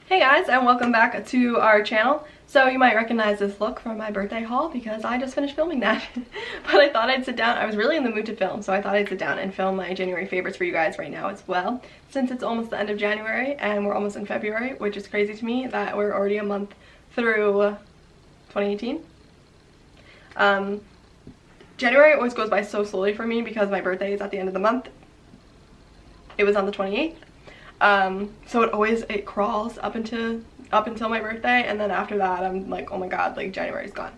Hey guys, and welcome back to our channel. So you might recognize this look from my birthday haul because I just finished filming that. But I thought I'd sit down. I was really in the mood to film, so I thought I'd sit down and film my January favorites for you guys right now as well. Since it's almost the end of January and we're almost in February, which is crazy to me that we're already a month through 2018. January always goes by so slowly for me because my birthday is at the end of the month. It was on the 28th. So it crawls up until my birthday, and then after that I'm like, oh my god, like January's gone.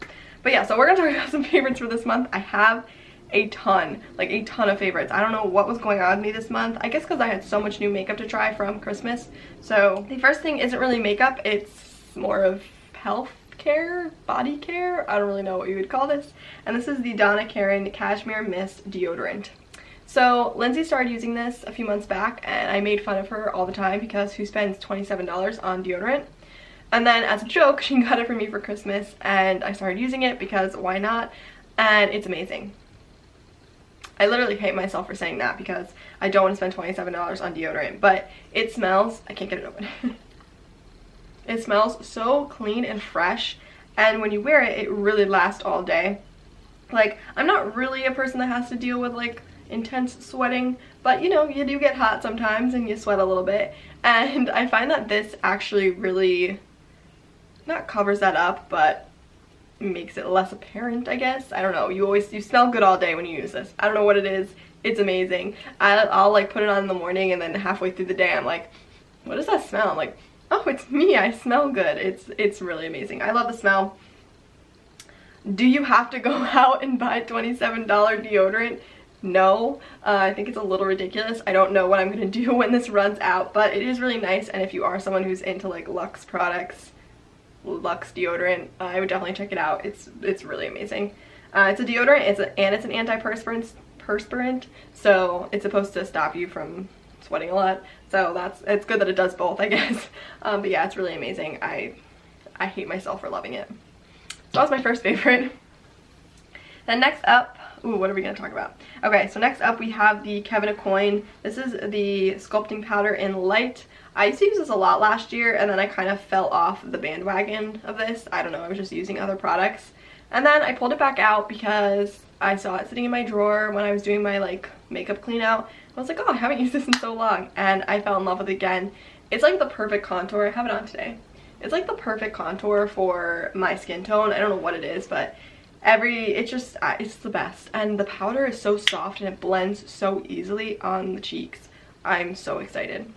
But yeah, so we're gonna talk about some favorites for this month. I have a ton of favorites. I don't know what was going on with me this month. I guess because I had so much new makeup to try from Christmas. So the first thing isn't really makeup, it's more of health care, body care. I don't really know what you would call this. And this is the Donna Karan Cashmere Mist deodorant. So Lindsay started using this a few months back and I made fun of her all the time because who spends $27 on deodorant? And then as a joke, she got it for me for Christmas and I started using it because why not? And it's amazing. I literally hate myself for saying that because I don't want to spend $27 on deodorant, but it smells, I can't get it open. It smells so clean and fresh, and when you wear it, it really lasts all day. Like, I'm not really a person that has to deal with like intense sweating, but you know, you do get hot sometimes and you sweat a little bit, and I find that this actually really not covers that up, but makes it less apparent, I guess. I don't know, you smell good all day when you use this. I don't know what it is, it's amazing. I'll like put it on in the morning and then halfway through the day I'm like, what does that smell? I'm like, oh, it's me, I smell good. It's really amazing. I love the smell. Do you have to go out and buy $27 deodorant? No, I think it's a little ridiculous. I don't know what I'm gonna do when this runs out, but it is really nice, and if you are someone who's into like Luxe products, Luxe deodorant, I would definitely check it out. It's really amazing. It's a deodorant, and it's an antiperspirant, so it's supposed to stop you from sweating a lot, so it's good that it does both, I guess. But yeah, it's really amazing. I hate myself for loving it. So that was my first favorite. Then next up, ooh, what are we going to talk about? Okay, so next up we have the Kevin Aucoin. This is the sculpting powder in light. I used to use this a lot last year, and then I kind of fell off the bandwagon of this. I don't know, I was just using other products. And then I pulled it back out because I saw it sitting in my drawer when I was doing my like makeup clean out. I was like, oh, I haven't used this in so long, and I fell in love with it again. It's like the perfect contour. I have it on today. It's like the perfect contour for my skin tone. I don't know what it is, but it's the best, and the powder is so soft and it blends so easily on the cheeks. I'm so excited.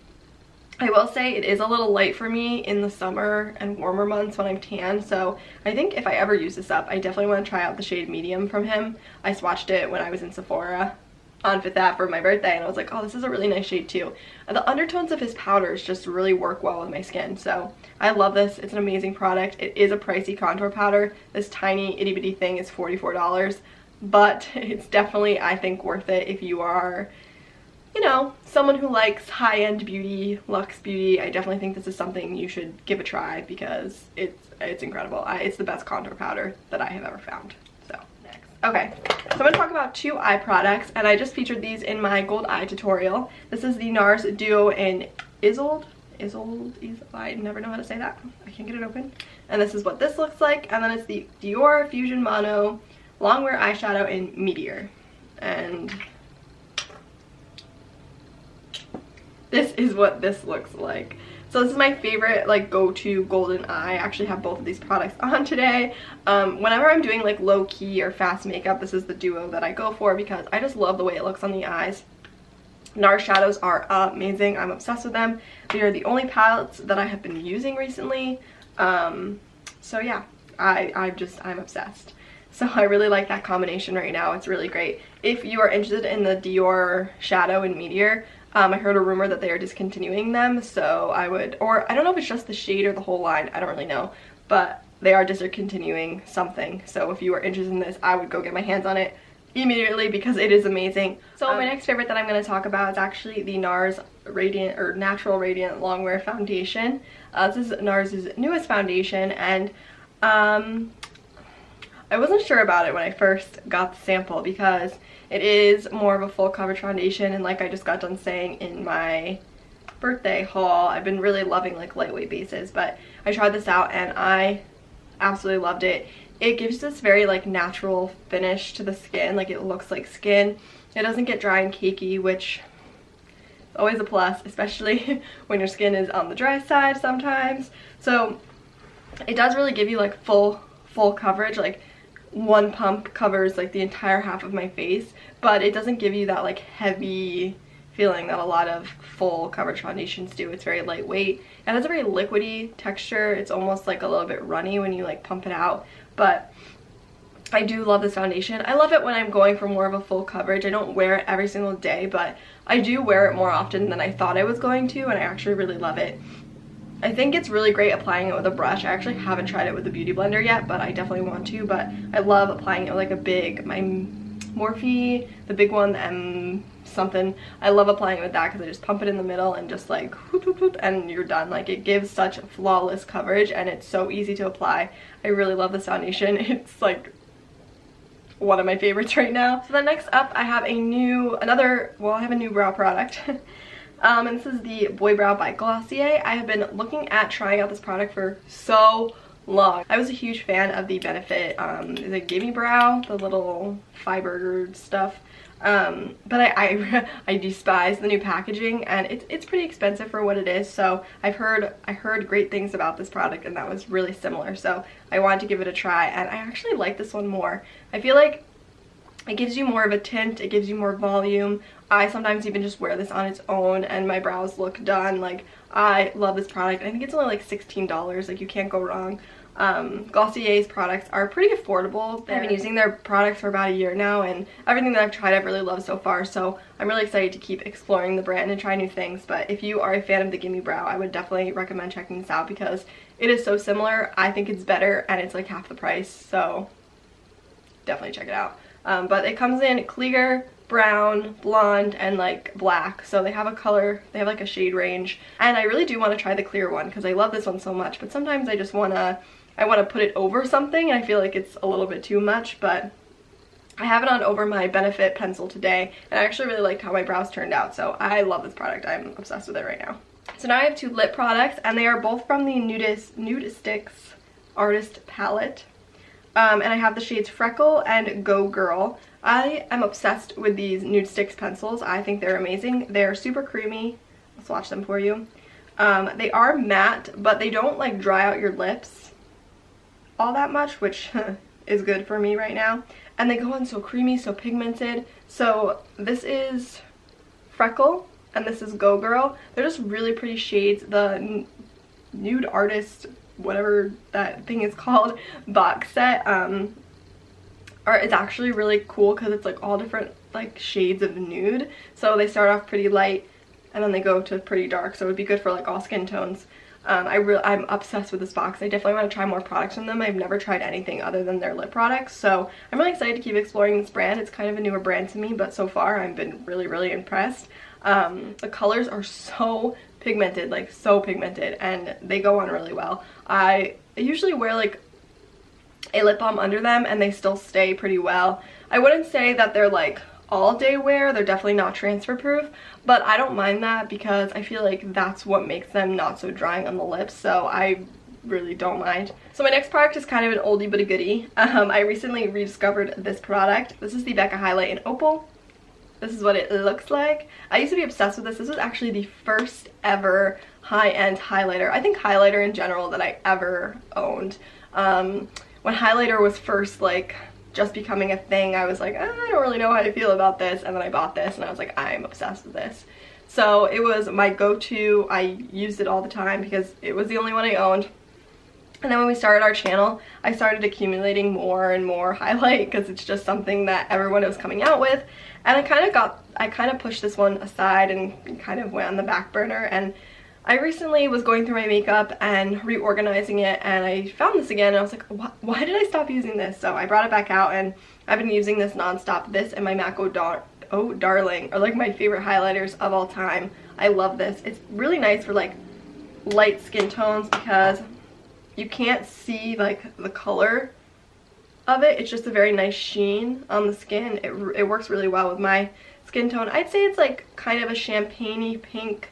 I will say it is a little light for me in the summer and warmer months when I'm tan, so I think if I ever use this up, I definitely want to try out the shade medium from him. I swatched it when I was in Sephora on Fifth Ave for my birthday, and I was like, oh, this is a really nice shade too. And the undertones of his powders just really work well with my skin, so I love this. It's an amazing product. It is a pricey contour powder. This tiny itty bitty thing is $44, but it's definitely, I think, worth it if you are, you know, someone who likes high-end beauty, luxe beauty. I definitely think this is something you should give a try because it's incredible. It's the best contour powder that I have ever found. So next, okay, so I'm going to talk about two eye products, and I just featured these in my gold eye tutorial. This is the NARS Duo in Isolde, I never know how to say that. I can't get it open. And this is what this looks like, and then it's the Dior Fusion Mono Longwear Eyeshadow in Meteor. And this is what this looks like. So this is my favorite like go-to golden eye. I actually have both of these products on today. Whenever I'm doing like low-key or fast makeup, this is the duo that I go for because I just love the way it looks on the eyes. NARS shadows are amazing. I'm obsessed with them. They are the only palettes that I have been using recently. So yeah, I'm obsessed. So I really like that combination right now. It's really great. If you are interested in the Dior shadow in Meteor, I heard a rumor that they are discontinuing them, so I don't know if it's just the shade or the whole line, I don't really know, but they are discontinuing something. So if you are interested in this, I would go get my hands on it immediately because it is amazing. So my next favorite that I'm going to talk about is actually the NARS Radiant or Natural Radiant Longwear Foundation. This is NARS's newest foundation, and I wasn't sure about it when I first got the sample because it is more of a full coverage foundation, and like I just got done saying in my birthday haul. I've been really loving like lightweight bases, but I tried this out and I absolutely loved it. It gives this very like natural finish to the skin, like it looks like skin. It doesn't get dry and cakey, which is always a plus, especially when your skin is on the dry side sometimes. So it does really give you like full coverage, like one pump covers like the entire half of my face, but it doesn't give you that like heavy feeling that a lot of full coverage foundations do. It's very lightweight. It has a very liquidy texture. It's almost like a little bit runny when you like pump it out, but I do love this foundation. I love it when I'm going for more of a full coverage. I don't wear it every single day, but I do wear it more often than I thought I was going to, and I actually really love it. I think it's really great applying it with a brush. I actually haven't tried it with a beauty blender yet, but I definitely want to. But I love applying it with like a big, my Morphe, the big one, and something. I love applying it with that because I just pump it in the middle and just like whoop, whoop, whoop, and you're done. Like it gives such flawless coverage and it's so easy to apply. I really love this foundation. It's like one of my favorites right now. So then next up I have a new brow product. And this is the Boy Brow by Glossier. I have been looking at trying out this product for so long. I was a huge fan of the Benefit, the Gimme Brow, the little fiber stuff. But I despise the new packaging, and it's pretty expensive for what it is. So I heard great things about this product, and that was really similar. So I wanted to give it a try, and I actually like this one more. I feel like it gives you more of a tint, it gives you more volume. I sometimes even just wear this on its own and my brows look done. Like, I love this product. I think it's only like $16, like you can't go wrong. Glossier's products are pretty affordable. I've been using their products for about a year now, and everything that I've tried I've really loved so far, so I'm really excited to keep exploring the brand and try new things. But if you are a fan of the Gimme Brow, I would definitely recommend checking this out because it is so similar. I think it's better and it's like half the price, so definitely check it out. But it comes in clear, brown, blonde, and like black, so they have a color, they have like a shade range, and I really do want to try the clear one because I love this one so much. But sometimes I just want to put it over something and I feel like it's a little bit too much, but I have it on over my Benefit pencil today and I actually really liked how my brows turned out, so I love this product. I'm obsessed with it right now. So now I have two lip products, and they are both from the Nude Sticks Artist Palette. And I have the shades Freckle and Go Girl. I am obsessed with these Nude Sticks pencils. I think they're amazing. They're super creamy. I'll swatch them for you. They are matte, but they don't like dry out your lips all that much, which is good for me right now. And they go on so creamy, so pigmented. So this is Freckle and this is Go Girl. They're just really pretty shades. The Nude Artist, whatever that thing is called, box set it's actually really cool because it's like all different like shades of nude. So they start off pretty light and then they go to pretty dark, so it would be good for like all skin tones. I'm obsessed with this box. I definitely want to try more products from them. I've never tried anything other than their lip products, so I'm really excited to keep exploring this brand. It's kind of a newer brand to me, but so far I've been really impressed. The colors are so pigmented, like so pigmented, and they go on really well. I usually wear like a lip balm under them and they still stay pretty well. I wouldn't say that they're like all day wear. They're definitely not transfer proof, but I don't mind that because I feel like that's what makes them not so drying on the lips, so I really don't mind. So my next product is kind of an oldie but a goodie. I recently rediscovered this product. This is the Becca Highlight in Opal. This is what it looks like. I used to be obsessed with this. This was actually the first ever high-end highlighter, I think highlighter in general, that I ever owned. When highlighter was first like just becoming a thing, I was like, I don't really know how I feel about this, and then I bought this and I was like, I'm obsessed with this. So it was my go-to. I used it all the time because it was the only one I owned. And then when we started our channel, I started accumulating more and more highlight because it's just something that everyone was coming out with. And I kind of pushed this one aside and kind of went on the back burner. And I recently was going through my makeup and reorganizing it, and I found this again and I was like, why did I stop using this? So I brought it back out and I've been using this nonstop. This and my MAC Oh Darling are like my favorite highlighters of all time. I love this. It's really nice for like light skin tones because you can't see like the color of it. It's just a very nice sheen on the skin. It works really well with my skin tone. I'd say it's like kind of a champagne-y pink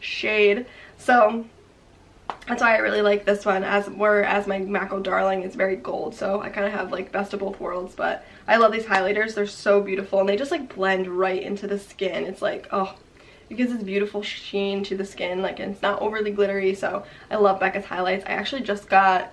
shade. So that's why I really like this one, whereas my Mako Darling is very gold, so I kind of have like best of both worlds. But I love these highlighters. They're so beautiful, and they just like blend right into the skin. It's like, oh, it gives this beautiful sheen to the skin, like, and it's not overly glittery. So I love Becca's highlights. I actually just got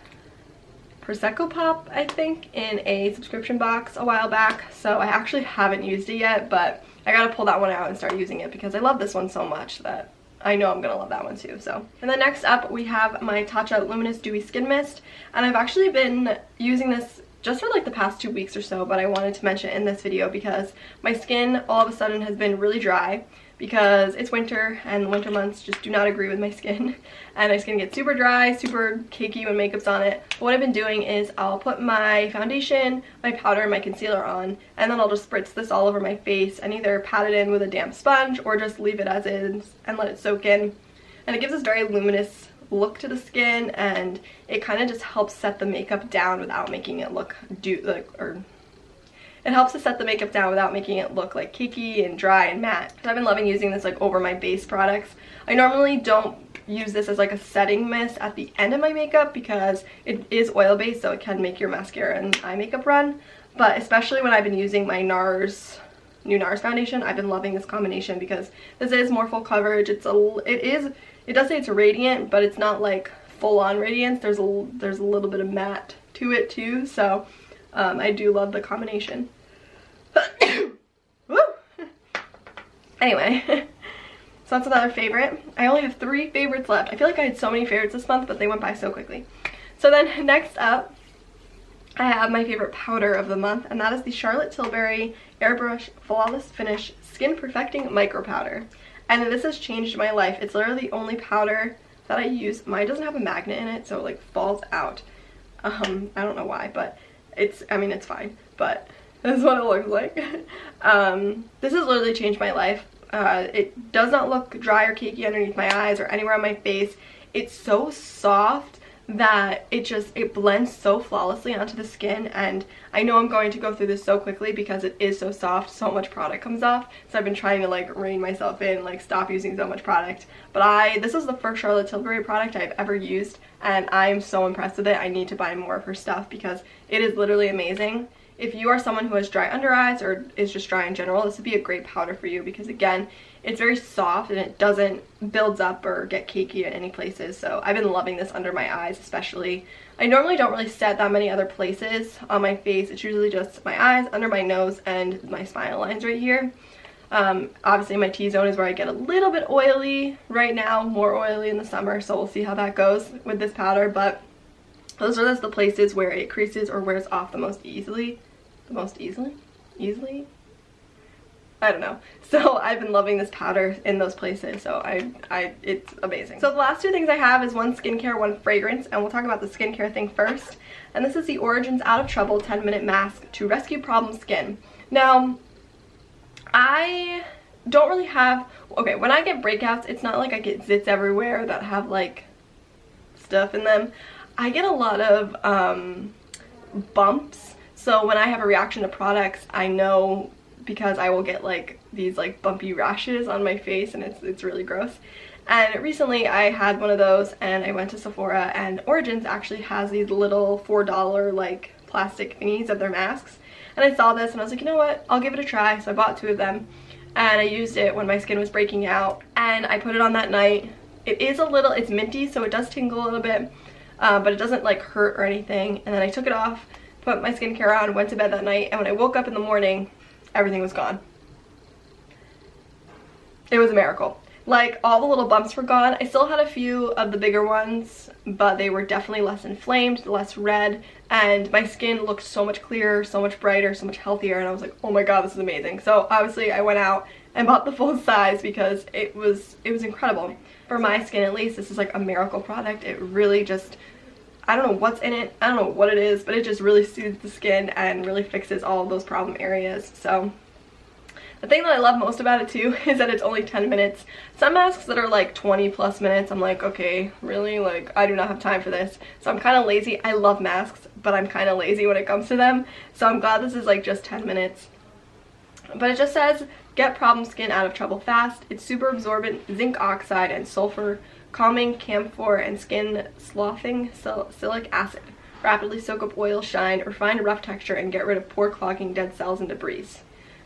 Prosecco Pop, I think, in a subscription box a while back, so I actually haven't used it yet, but I gotta pull that one out and start using it because I love this one so much that I know I'm gonna love that one too. So, and then next up we have my Tatcha Luminous Dewy Skin Mist, and I've actually been using this just for like the past 2 weeks or so, but I wanted to mention it in this video because my skin all of a sudden has been really dry because it's winter and the winter months just do not agree with my skin, and my skin gets super dry, super cakey when makeup's on it. But what I've been doing is I'll put my foundation, my powder, and my concealer on, and then I'll just spritz this all over my face and either pat it in with a damp sponge or just leave it as is and let it soak in. And it gives this very luminous look to the skin, and it kind of just helps set the makeup down without making it look it helps to set the makeup down without making it look like cakey and dry and matte. So I've been loving using this like over my base products. I normally don't use this as like a setting mist at the end of my makeup because it is oil based, so it can make your mascara and eye makeup run. But especially when I've been using my new NARS foundation, I've been loving this combination because this is more full coverage. It does say it's radiant, but it's not like full on radiance. There's a little bit of matte to it too, so I do love the combination. Woo! Anyway, so that's another favorite. I only have 3 favorites left. I feel like I had so many favorites this month, but they went by so quickly. So then next up, I have my favorite powder of the month, and that is the Charlotte Tilbury Airbrush Flawless Finish Skin Perfecting Micro Powder. And this has changed my life. It's literally the only powder that I use. Mine doesn't have a magnet in it, so it like falls out. I don't know why, but it's fine, but this is what it looks like. This has literally changed my life. It does not look dry or cakey underneath my eyes or anywhere on my face. It's so soft that it blends so flawlessly onto the skin, and I know I'm going to go through this so quickly because it is so soft, so much product comes off. So I've been trying to like rein myself in, like stop using so much product. But this is the first Charlotte Tilbury product I've ever used, and I'm so impressed with it. I need to buy more of her stuff because it is literally amazing. If you are someone who has dry under eyes or is just dry in general, this would be a great powder for you because again, it's very soft and it doesn't build up or get cakey in any places. So I've been loving this under my eyes especially. I normally don't really set that many other places on my face. It's usually just my eyes, under my nose, and my smile lines right here. Obviously my T-zone is where I get a little bit oily right now, more oily in the summer, so we'll see how that goes with this powder. But those are just the places where it creases or wears off the most easily. I don't know. So I've been loving this powder in those places, so it's amazing. So the last 2 things I have is one skincare, one fragrance, and we'll talk about the skincare thing first. And this is the Origins Out of Trouble 10-Minute Mask to Rescue Problem Skin. Now, I don't really have, okay, when I get breakouts, it's not like I get zits everywhere that have like stuff in them. I get a lot of bumps. So when I have a reaction to products, I know because I will get like these like bumpy rashes on my face, and it's really gross. And recently I had one of those, and I went to Sephora, and Origins actually has these little $4 like plastic thingies of their masks. And I saw this and I was like, you know what, I'll give it a try. So I bought 2 of them, and I used it when my skin was breaking out, and I put it on that night. It's minty, so it does tingle a little bit, but it doesn't like hurt or anything. And then I took it off, put my skincare on, went to bed that night, and when I woke up in the morning, everything was gone. It was a miracle. Like, all the little bumps were gone. I still had a few of the bigger ones, but they were definitely less inflamed, less red, and my skin looked so much clearer, so much brighter, so much healthier, and I was like, oh my god, this is amazing. So obviously I went out and bought the full size because it was incredible. For my skin at least, this is like a miracle product. It really just, I don't know what's in it, I don't know what it is, but it just really soothes the skin and really fixes all of those problem areas. So the thing that I love most about it too is that it's only 10 minutes. Some masks that are like 20 plus minutes, I'm like, okay, really? Like, I do not have time for this. So I'm kind of lazy. I love masks, but I'm kind of lazy when it comes to them. So I'm glad this is like just 10 minutes. But it just says, get problem skin out of trouble fast. It's super absorbent zinc oxide and sulfur, calming camphor and skin sloughing salicylic acid. Rapidly soak up oil, shine, refine a rough texture, and get rid of pore clogging, dead cells, and debris.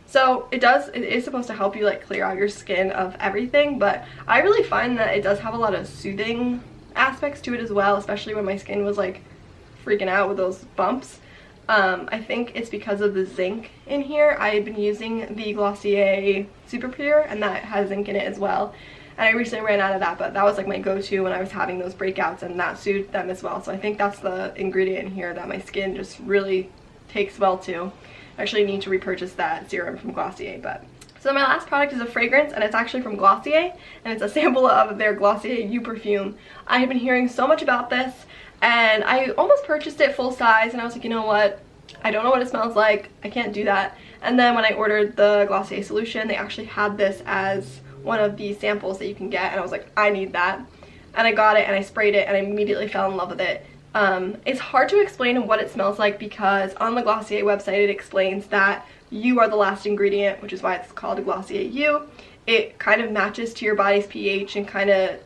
So it is supposed to help you like clear out your skin of everything, but I really find that it does have a lot of soothing aspects to it as well, especially when my skin was like freaking out with those bumps. I think it's because of the zinc in here. I had been using the Glossier Super Pure, and that has zinc in it as well. And I recently ran out of that, but that was like my go-to when I was having those breakouts, and that soothed them as well. So I think that's the ingredient in here that my skin just really takes well to. I actually need to repurchase that serum from Glossier. But so my last product is a fragrance, and it's actually from Glossier, and it's a sample of their Glossier You perfume. I have been hearing so much about this, and I almost purchased it full size, and I was like, you know what, I don't know what it smells like, I can't do that. And then when I ordered the Glossier solution, they actually had this as one of the samples that you can get, and I was like, I need that. And I got it, and I sprayed it, and I immediately fell in love with it. It's hard to explain what it smells like because on the Glossier website it explains that you are the last ingredient, which is why it's called a Glossier You. It kind of matches to your body's pH and kind of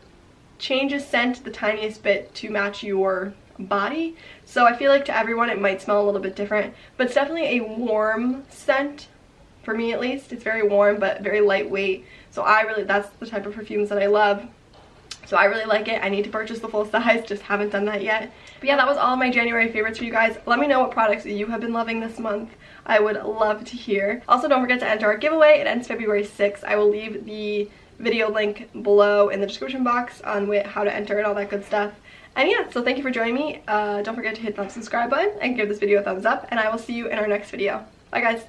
changes scent the tiniest bit to match your body. So I feel like to everyone it might smell a little bit different, but it's definitely a warm scent, for me at least. It's very warm but very lightweight, so that's the type of perfumes that I love. So I really like it. I need to purchase the full size, just haven't done that yet. But yeah, that was all of my January favorites for you guys. Let me know what products you have been loving this month. I would love to hear. Also, don't forget to enter our giveaway. It ends February 6th. I will leave the video link below in the description box on how to enter and all that good stuff. And yeah, so thank you for joining me. Don't forget to hit that subscribe button and give this video a thumbs up, and I will see you in our next video. Bye guys.